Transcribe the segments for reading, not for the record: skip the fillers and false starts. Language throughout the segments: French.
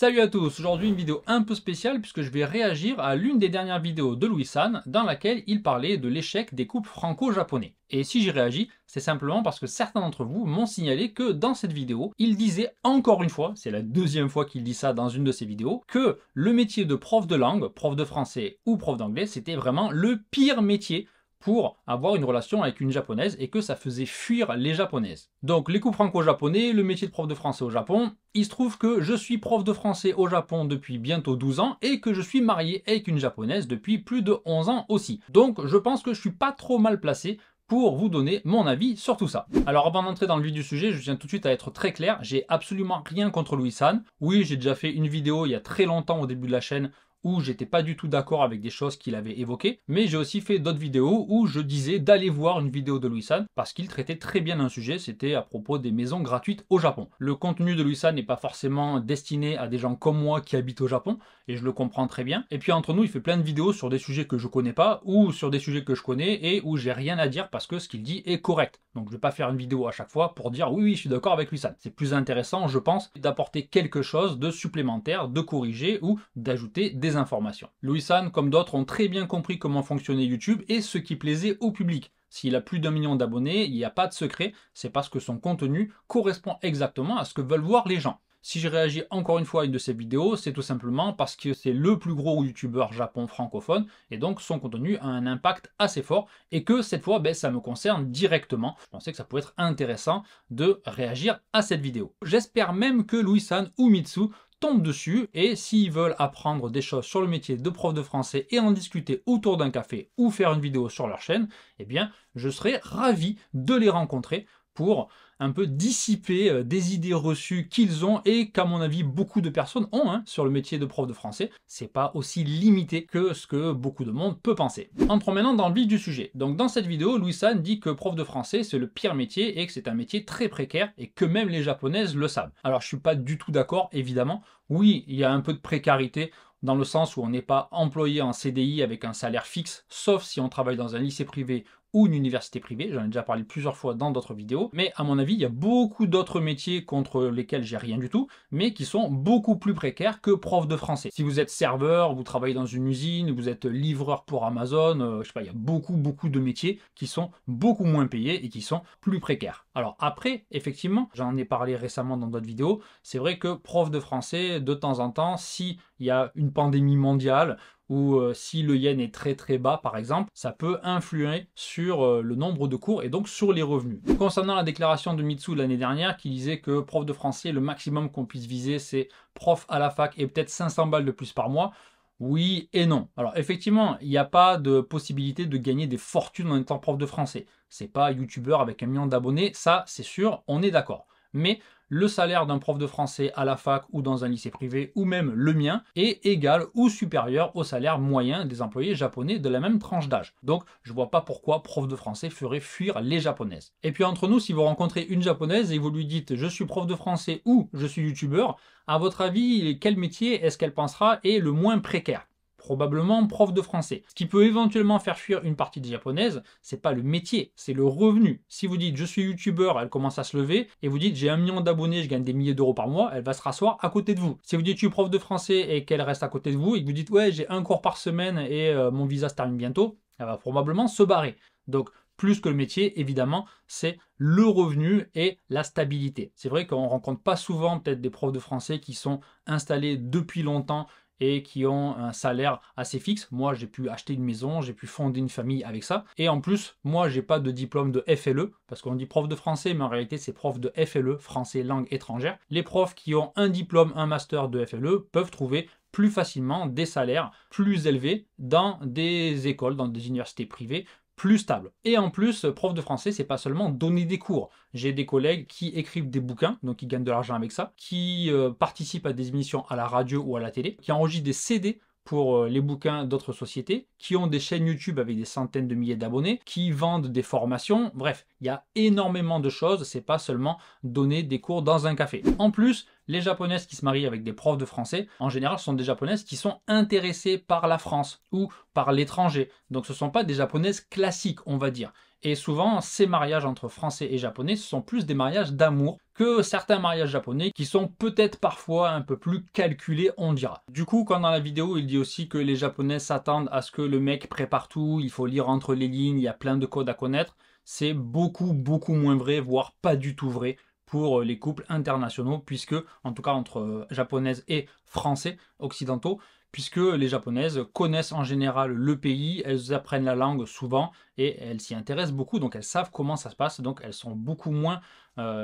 Salut à tous, aujourd'hui une vidéo un peu spéciale puisque je vais réagir à l'une des dernières vidéos de Louis-San dans laquelle il parlait de l'échec des couples franco-japonais. Et si j'y réagis, c'est simplement parce que certains d'entre vous m'ont signalé que dans cette vidéo, il disait encore une fois, c'est la deuxième fois qu'il dit ça dans une de ses vidéos, que le métier de prof de langue, prof de français ou prof d'anglais, c'était vraiment le pire métier pour avoir une relation avec une japonaise et que ça faisait fuir les japonaises. Donc les couples franco-japonais, le métier de prof de français au Japon, il se trouve que je suis prof de français au Japon depuis bientôt 12 ans et que je suis marié avec une japonaise depuis plus de 11 ans aussi. Donc je pense que je suis pas trop mal placé pour vous donner mon avis sur tout ça. Alors avant d'entrer dans le vif du sujet, je tiens tout de suite à être très clair, j'ai absolument rien contre Louis-San. Oui, j'ai déjà fait une vidéo il y a très longtemps au début de la chaîne où j'étais pas du tout d'accord avec des choses qu'il avait évoquées, mais j'ai aussi fait d'autres vidéos où je disais d'aller voir une vidéo de Louis-San parce qu'il traitait très bien un sujet, c'était à propos des maisons gratuites au Japon. Le contenu de Louis-San n'est pas forcément destiné à des gens comme moi qui habitent au Japon, et je le comprends très bien. Et puis entre nous, il fait plein de vidéos sur des sujets que je connais pas, ou sur des sujets que je connais, et où j'ai rien à dire parce que ce qu'il dit est correct. Donc je vais pas faire une vidéo à chaque fois pour dire oui, je suis d'accord avec Louis-San. C'est plus intéressant, je pense, d'apporter quelque chose de supplémentaire, de corriger ou d'ajouter des informations. Louis-San, comme d'autres, ont très bien compris comment fonctionnait YouTube et ce qui plaisait au public. S'il a plus d'1 million d'abonnés, il n'y a pas de secret, c'est parce que son contenu correspond exactement à ce que veulent voir les gens. Si je réagis encore une fois à une de ces vidéos, c'est tout simplement parce que c'est le plus gros youtubeur japon francophone et donc son contenu a un impact assez fort et que cette fois, ça me concerne directement. Je pensais que ça pouvait être intéressant de réagir à cette vidéo. J'espère même que Louis-San ou Mitsu tombent dessus et s'ils veulent apprendre des choses sur le métier de prof de français et en discuter autour d'un café ou faire une vidéo sur leur chaîne, eh bien je serais ravi de les rencontrer pour un peu dissiper des idées reçues qu'ils ont et qu'à mon avis beaucoup de personnes ont sur le métier de prof de français. C'est pas aussi limité que ce que beaucoup de monde peut penser. Entrons maintenant dans le vif du sujet. Donc dans cette vidéo, Louis-San dit que prof de français c'est le pire métier et que c'est un métier très précaire et que même les japonaises le savent. Alors je suis pas du tout d'accord évidemment. Oui, il y a un peu de précarité dans le sens où on n'est pas employé en CDI avec un salaire fixe, sauf si on travaille dans un lycée privé ou une université privée, j'en ai déjà parlé plusieurs fois dans d'autres vidéos, mais à mon avis, il y a beaucoup d'autres métiers contre lesquels j'ai rien du tout, mais qui sont beaucoup plus précaires que prof de français. Si vous êtes serveur, vous travaillez dans une usine, vous êtes livreur pour Amazon, je sais pas, il y a beaucoup de métiers qui sont beaucoup moins payés et qui sont plus précaires. Alors après, effectivement, j'en ai parlé récemment dans d'autres vidéos, c'est vrai que prof de français, de temps en temps, si il y a une pandémie mondiale, ou si le yen est très bas par exemple, ça peut influer sur le nombre de cours et donc sur les revenus. Concernant la déclaration de Mitsu l'année dernière qui disait que prof de français, le maximum qu'on puisse viser c'est prof à la fac et peut-être 500 balles de plus par mois, oui et non. Alors effectivement, il n'y a pas de possibilité de gagner des fortunes en étant prof de français. C'est pas youtubeur avec 1 million d'abonnés, ça c'est sûr, on est d'accord. Mais le salaire d'un prof de français à la fac ou dans un lycée privé ou même le mien est égal ou supérieur au salaire moyen des employés japonais de la même tranche d'âge. Donc je vois pas pourquoi prof de français ferait fuir les japonaises. Et puis entre nous, si vous rencontrez une japonaise et vous lui dites je suis prof de français ou je suis youtubeur, à votre avis quel métier est-ce qu'elle pensera est le moins précaire ? Probablement prof de français. Ce qui peut éventuellement faire fuir une partie des japonaises, c'est pas le métier, c'est le revenu. Si vous dites je suis youtubeur, elle commence à se lever, et vous dites j'ai 1 million d'abonnés, je gagne des milliers d'euros par mois, elle va se rasseoir à côté de vous. Si vous dites je suis prof de français et qu'elle reste à côté de vous, et que vous dites ouais j'ai 1 cours par semaine et mon visa se termine bientôt, elle va probablement se barrer. Donc plus que le métier, évidemment, c'est le revenu et la stabilité. C'est vrai qu'on rencontre pas souvent peut-être des profs de français qui sont installés depuis longtemps et qui ont un salaire assez fixe. Moi, j'ai pu acheter une maison, j'ai pu fonder une famille avec ça. Et en plus, moi, j'ai pas de diplôme de FLE, parce qu'on dit prof de français, mais en réalité, c'est prof de FLE, français langue étrangère. Les profs qui ont un diplôme, un master de FLE, peuvent trouver plus facilement des salaires plus élevés dans des écoles, dans des universités privées, plus stable. Et en plus, prof de français, c'est pas seulement donner des cours. J'ai des collègues qui écrivent des bouquins, donc qui gagnent de l'argent avec ça, qui participent à des émissions à la radio ou à la télé, qui enregistrent des CD pour les bouquins d'autres sociétés, qui ont des chaînes YouTube avec des centaines de milliers d'abonnés, qui vendent des formations, bref, il y a énormément de choses, c'est pas seulement donner des cours dans un café. En plus, les japonaises qui se marient avec des profs de français, en général, sont des japonaises qui sont intéressées par la France ou par l'étranger. Donc ce ne sont pas des japonaises classiques, on va dire. Et souvent, ces mariages entre Français et Japonais, ce sont plus des mariages d'amour que certains mariages japonais qui sont peut-être parfois un peu plus calculés, on dira. Du coup, quand dans la vidéo, il dit aussi que les Japonais s'attendent à ce que le mec prépare tout, il faut lire entre les lignes, il y a plein de codes à connaître, c'est beaucoup moins vrai, voire pas du tout vrai pour les couples internationaux, puisque, en tout cas entre japonaises et français occidentaux, puisque les japonaises connaissent en général le pays, elles apprennent la langue souvent et elles s'y intéressent beaucoup, donc elles savent comment ça se passe, donc elles sont beaucoup moins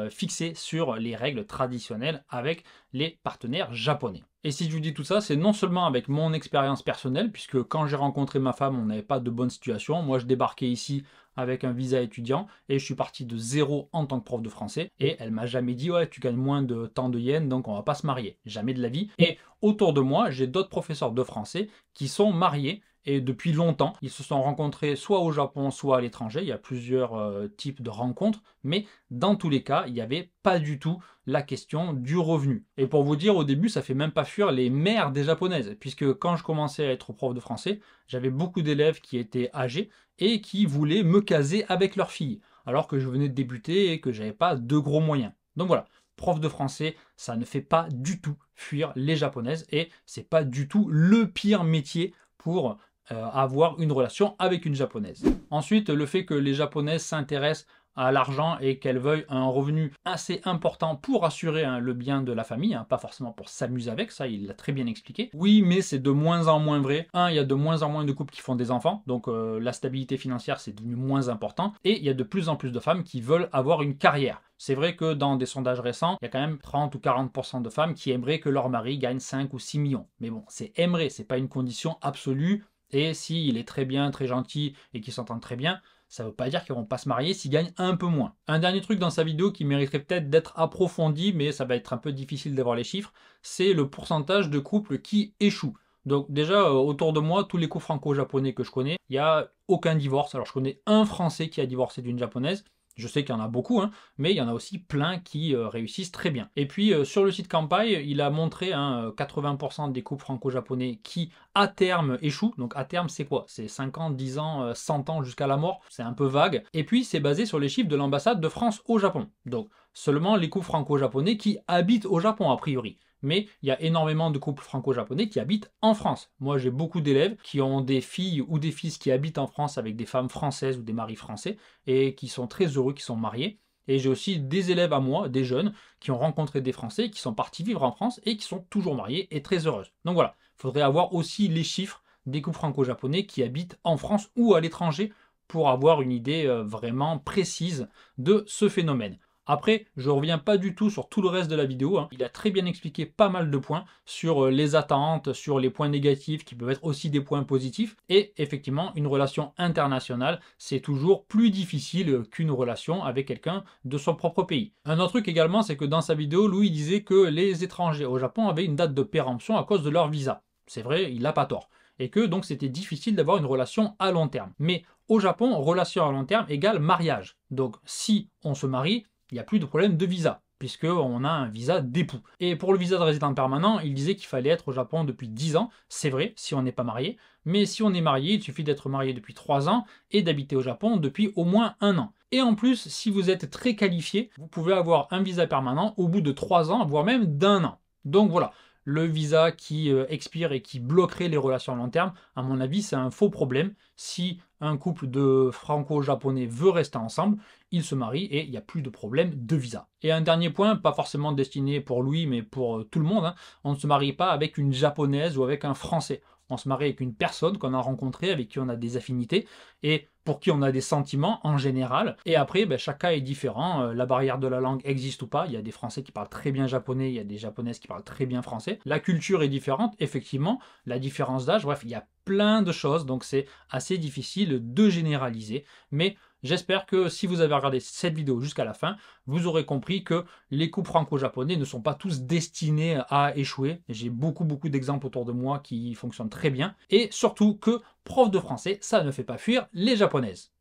fixées sur les règles traditionnelles avec les partenaires japonais. Et si je vous dis tout ça, c'est non seulement avec mon expérience personnelle, puisque quand j'ai rencontré ma femme, on n'avait pas de bonne situation. Moi, je débarquais ici avec un visa étudiant et je suis parti de zéro en tant que prof de français. Et elle m'a jamais dit, ouais, tu gagnes moins de tant de yens, donc on va pas se marier. Jamais de la vie. Et autour de moi, j'ai d'autres professeurs de français qui sont mariés. Et depuis longtemps, ils se sont rencontrés soit au Japon, soit à l'étranger. Il y a plusieurs types de rencontres, mais dans tous les cas, il n'y avait pas du tout la question du revenu. Et pour vous dire, au début, ça fait même pas fuir les mères des japonaises, puisque quand je commençais à être prof de français, j'avais beaucoup d'élèves qui étaient âgés et qui voulaient me caser avec leur fille, alors que je venais de débuter et que j'avais pas de gros moyens. Donc voilà. Prof de français, ça ne fait pas du tout fuir les japonaises et c'est pas du tout le pire métier pour avoir une relation avec une japonaise. Ensuite, le fait que les japonaises s'intéressent à l'argent et qu'elles veuillent un revenu assez important pour assurer le bien de la famille, pas forcément pour s'amuser avec, ça il l'a très bien expliqué. Oui, mais c'est de moins en moins vrai. Il y a de moins en moins de couples qui font des enfants, donc la stabilité financière c'est devenu moins important, et il y a de plus en plus de femmes qui veulent avoir une carrière. C'est vrai que dans des sondages récents, il y a quand même 30 ou 40% de femmes qui aimeraient que leur mari gagne 5 ou 6 millions. Mais bon, c'est aimerait, c'est pas une condition absolue. Et s'il est très bien, très gentil et qu'ils s'entendent très bien, ça ne veut pas dire qu'ils ne vont pas se marier s'ils gagnent un peu moins. Un dernier truc dans sa vidéo qui mériterait peut-être d'être approfondi, mais ça va être un peu difficile d'avoir les chiffres, c'est le pourcentage de couples qui échouent. Donc déjà, autour de moi, tous les couples franco-japonais que je connais, il n'y a aucun divorce. Alors je connais un Français qui a divorcé d'une japonaise. Je sais qu'il y en a beaucoup, mais il y en a aussi plein qui réussissent très bien. Et puis sur le site Kanpai, il a montré 80% des couples franco-japonais qui à terme échouent. Donc à terme c'est quoi? C'est 5 ans, 10 ans, 100 ans jusqu'à la mort. C'est un peu vague. Et puis c'est basé sur les chiffres de l'ambassade de France au Japon. Donc seulement les couples franco-japonais qui habitent au Japon a priori. Mais il y a énormément de couples franco-japonais qui habitent en France. Moi, j'ai beaucoup d'élèves qui ont des filles ou des fils qui habitent en France avec des femmes françaises ou des maris français et qui sont très heureux, qui sont mariés. Et j'ai aussi des élèves à moi, des jeunes, qui ont rencontré des Français, qui sont partis vivre en France et qui sont toujours mariés et très heureuses. Donc voilà, il faudrait avoir aussi les chiffres des couples franco-japonais qui habitent en France ou à l'étranger pour avoir une idée vraiment précise de ce phénomène. Après, je ne reviens pas du tout sur tout le reste de la vidéo. Il a très bien expliqué pas mal de points sur les attentes, sur les points négatifs qui peuvent être aussi des points positifs. Et effectivement, une relation internationale, c'est toujours plus difficile qu'une relation avec quelqu'un de son propre pays. Un autre truc également, c'est que dans sa vidéo, Louis disait que les étrangers au Japon avaient une date de péremption à cause de leur visa. C'est vrai, il n'a pas tort. Et que donc c'était difficile d'avoir une relation à long terme. Mais au Japon, relation à long terme égale mariage. Donc si on se marie, il n'y a plus de problème de visa, puisqu'on a un visa d'époux. Et pour le visa de résident permanent, il disait qu'il fallait être au Japon depuis 10 ans, c'est vrai, si on n'est pas marié, mais si on est marié, il suffit d'être marié depuis 3 ans et d'habiter au Japon depuis au moins 1 an. Et en plus, si vous êtes très qualifié, vous pouvez avoir un visa permanent au bout de 3 ans, voire même d'1 an. Donc voilà, le visa qui expire et qui bloquerait les relations à long terme, à mon avis, c'est un faux problème. Si un couple de franco-japonais veut rester ensemble, ils se marient et il n'y a plus de problème de visa. Et un dernier point, pas forcément destiné pour Louis, mais pour tout le monde, on ne se marie pas avec une japonaise ou avec un français. On se marie avec une personne qu'on a rencontrée, avec qui on a des affinités et pour qui on a des sentiments en général. Et après, chaque cas est différent. La barrière de la langue existe ou pas. Il y a des Français qui parlent très bien japonais, il y a des Japonaises qui parlent très bien français. La culture est différente, effectivement. La différence d'âge, bref, il y a plein de choses. Donc c'est assez difficile de généraliser. Mais j'espère que si vous avez regardé cette vidéo jusqu'à la fin, vous aurez compris que les couples franco-japonais ne sont pas tous destinés à échouer. J'ai beaucoup d'exemples autour de moi qui fonctionnent très bien. Et surtout que prof de français, ça ne fait pas fuir les japonaises.